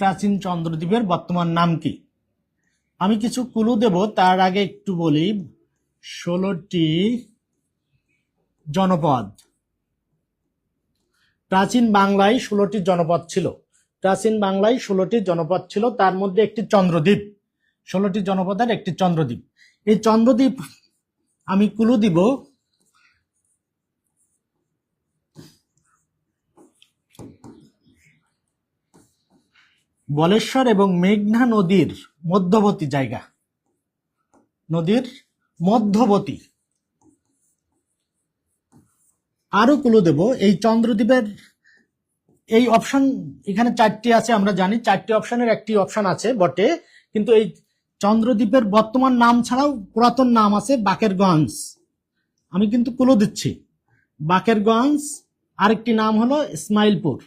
প্রাচীন চন্দ্রদ্বীপের বর্তমান নাম কি? আমি কিছু ক্লু দেব, তার আগে একটু বলি। 16টি জনপদ। প্রাচীন বাংলায় 16টি জনপদ ছিল। প্রাচীন বাংলায় 16টি জনপদ ছিল, তার মধ্যে একটি চন্দ্রদ্বীপ। 16টি জনপদের একটি চন্দ্রদ্বীপ। এই চন্দ্রদ্বীপ আমি ক্লু দিব। বলেশ্বর এবং মেঘনা নদীর মধ্যবর্তী জায়গা। নদীর মধ্যবর্তী। আরো ক্লু দেব। এই চন্দ্রদ্বীপের এই অপশন এখানে 4টি আছে, আমরা জানি 4টি অপশনের একটি অপশন আছে বটে, কিন্তু এই চন্দ্রদ্বীপের বর্তমান নাম ছাড়াও পুরাতন নাম আছে বাকেরগঞ্জ। আমি কিন্তু ক্লু দিচ্ছি, বাকেরগঞ্জ। আরেকটি নাম হলো ইসমাইলপুর।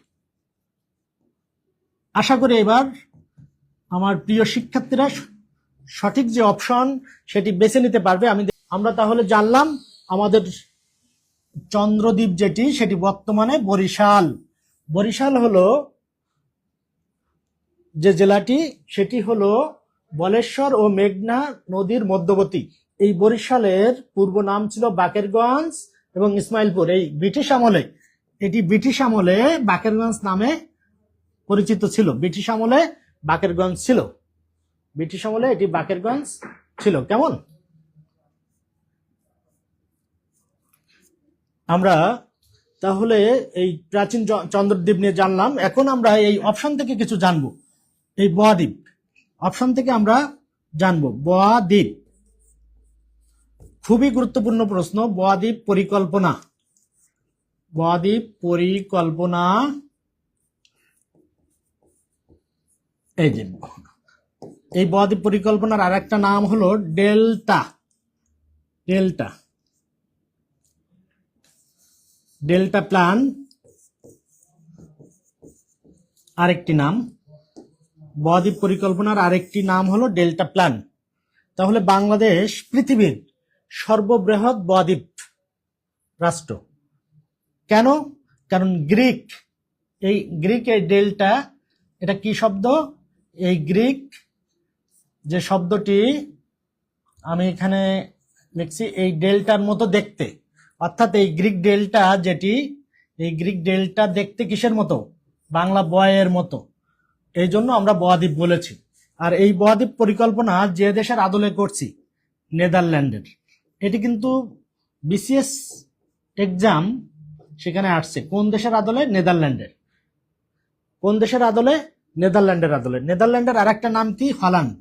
আশা করি এবার আমার প্রিয় শিক্ষার্থীরা সঠিক যে অপশন সেটি বেছে নিতে পারবে। আমরা তাহলে জানলাম আমাদের চন্দ্রদ্বীপ যেটি, সেটি বর্তমানে বরিশাল। বরিশাল হলো যে জেলাটি, সেটি হলো বলেশ্বর ও মেঘনা নদীর মধ্যবর্তী। এই বরিশালের পূর্ব নাম ছিল বাকেরগঞ্জ এবং ইসমাইলপুর। এই ব্রিটিশ আমলে বাকেরগঞ্জ নামে পরিচিত ছিল। ব্রিটিশ আমলে বাকেরগঞ্জ ছিল। ব্রিটিশ আমলে এটি বাকেরগঞ্জ ছিল। কেমন? আমরা তাহলে এই প্রাচীন চন্দ্রদ্বীপ নিয়ে জানলাম। এখন আমরা এই অপশন থেকে কিছু জানবো। এই বদ্বীপ অপশন থেকে আমরা জানবো বদ্বীপ। খুবই গুরুত্বপূর্ণ প্রশ্ন। বদ্বীপ পরিকল্পনা। বদ্বীপ পরিকল্পনা। এই বদ্বীপ পরিকল্পনার আর একটা নাম হলো ডেল্টা। ডেল্টা প্ল্যান আরেকটি নাম। বদ্বীপ পরিকল্পনার আরেকটি নাম হলো ডেল্টা প্ল্যান। তাহলে বাংলাদেশ পৃথিবীর সর্ববৃহৎ বদ্বীপ রাষ্ট্র। কেন? কারণ গ্রিক এই ডেল্টা, এটা কি শব্দ? এই গ্রিক যে শব্দটি আমি এখানে লিখছি, এই ডেল্টার মতো দেখতে। অর্থাৎ এই গ্রিক ডেল্টা দেখতে কিসের মতো? বাংলা বয়ের মতো। এই জন্য আমরা বদ্বীপ বলেছি। আর এই বদ্বীপ পরিকল্পনা যে দেশের আদলে করছি, নেদারল্যান্ডের। এটি কিন্তু বিসিএস এক্সাম সেখানে আসছে। কোন দেশের আদলে? নেদারল্যান্ডের। কোন দেশের আদলে? নেদারল্যান্ডের আদলে। নেদারল্যান্ডের আর একটা নাম কি? হল্যান্ড।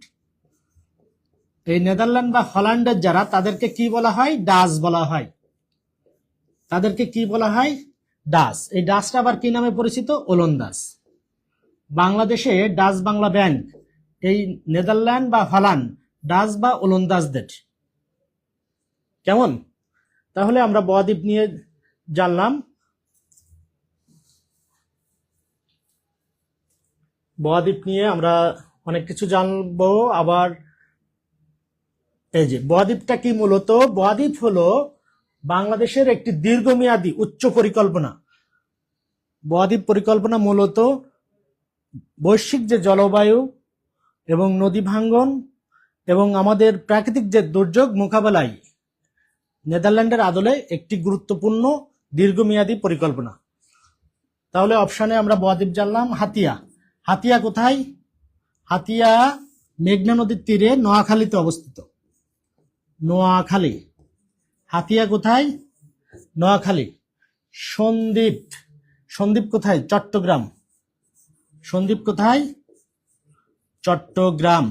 এই নেদারল্যান্ড বা হল্যান্ডের যারা, তাদেরকে কি বলা হয়? ডাচ বলা হয়। তাদেরকে কি বলা হয়? ডাচ। এই ডাচটা আবার কি নামে পরিচিত? ওলন্দাজ। বাংলাদেশে ডাচ বাংলা ব্যাংক এই নেদারল্যান্ড বা হল্যান্ড, ডাচ বা ওলন্দাজদের। কেমন? তাহলে আমরা বদ্বীপ নিয়ে জানলাম। বদ্বীপ নিয়ে আমরা অনেক কিছু জানবো। আবার এই যে বদ্বীপটা কি, মূলত বদ্বীপ হলো বাংলাদেশের একটি দীর্ঘমেয়াদী উচ্চ পরিকল্পনা। বদ্বীপ পরিকল্পনা মূলত বৈশ্বিক যে জলবায়ু এবং নদী ভাঙ্গন এবং আমাদের প্রাকৃতিক যে দুর্যোগ মোকাবেলায় নেদারল্যান্ডের আদলে একটি গুরুত্বপূর্ণ দীর্ঘমেয়াদী পরিকল্পনা। তাহলে অপশানে আমরা বদ্বীপ জানলাম। হাতিয়া কোথায়? হাতিয়া মেঘনা নদীর তীরে নোয়াখালীতে অবস্থিত। নোয়াখালী। হাতিয়া কোথায়? নোয়াখালী। সন্দ্বীপ কোথায়? চট্টগ্রাম। সন্দ্বীপ কোথায়? চট্টগ্রাম।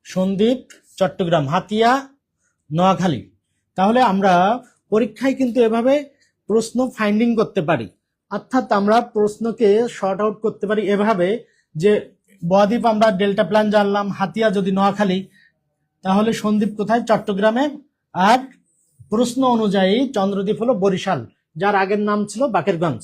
সন্দ্বীপ চট্টগ্রাম। হাতিয়া নোয়াখালী। তাহলে আমরা পরীক্ষায় কিন্তু এভাবে প্রশ্ন ফাইন্ডিং করতে পারি। অর্থাৎ আমরা প্রশ্নকে শর্ট আউট করতে পারি এভাবে যে বদ্বীপ আমরা ডেল্টা প্ল্যান জানলাম, হাতিয়া যদি নোয়াখালী, তাহলে সন্দ্বীপ কোথায়? চট্টগ্রামে। আর প্রশ্ন অনুযায়ী চন্দ্রদ্বীপ হলো বরিশাল, যার আগের নাম ছিল বাকেরগঞ্জ।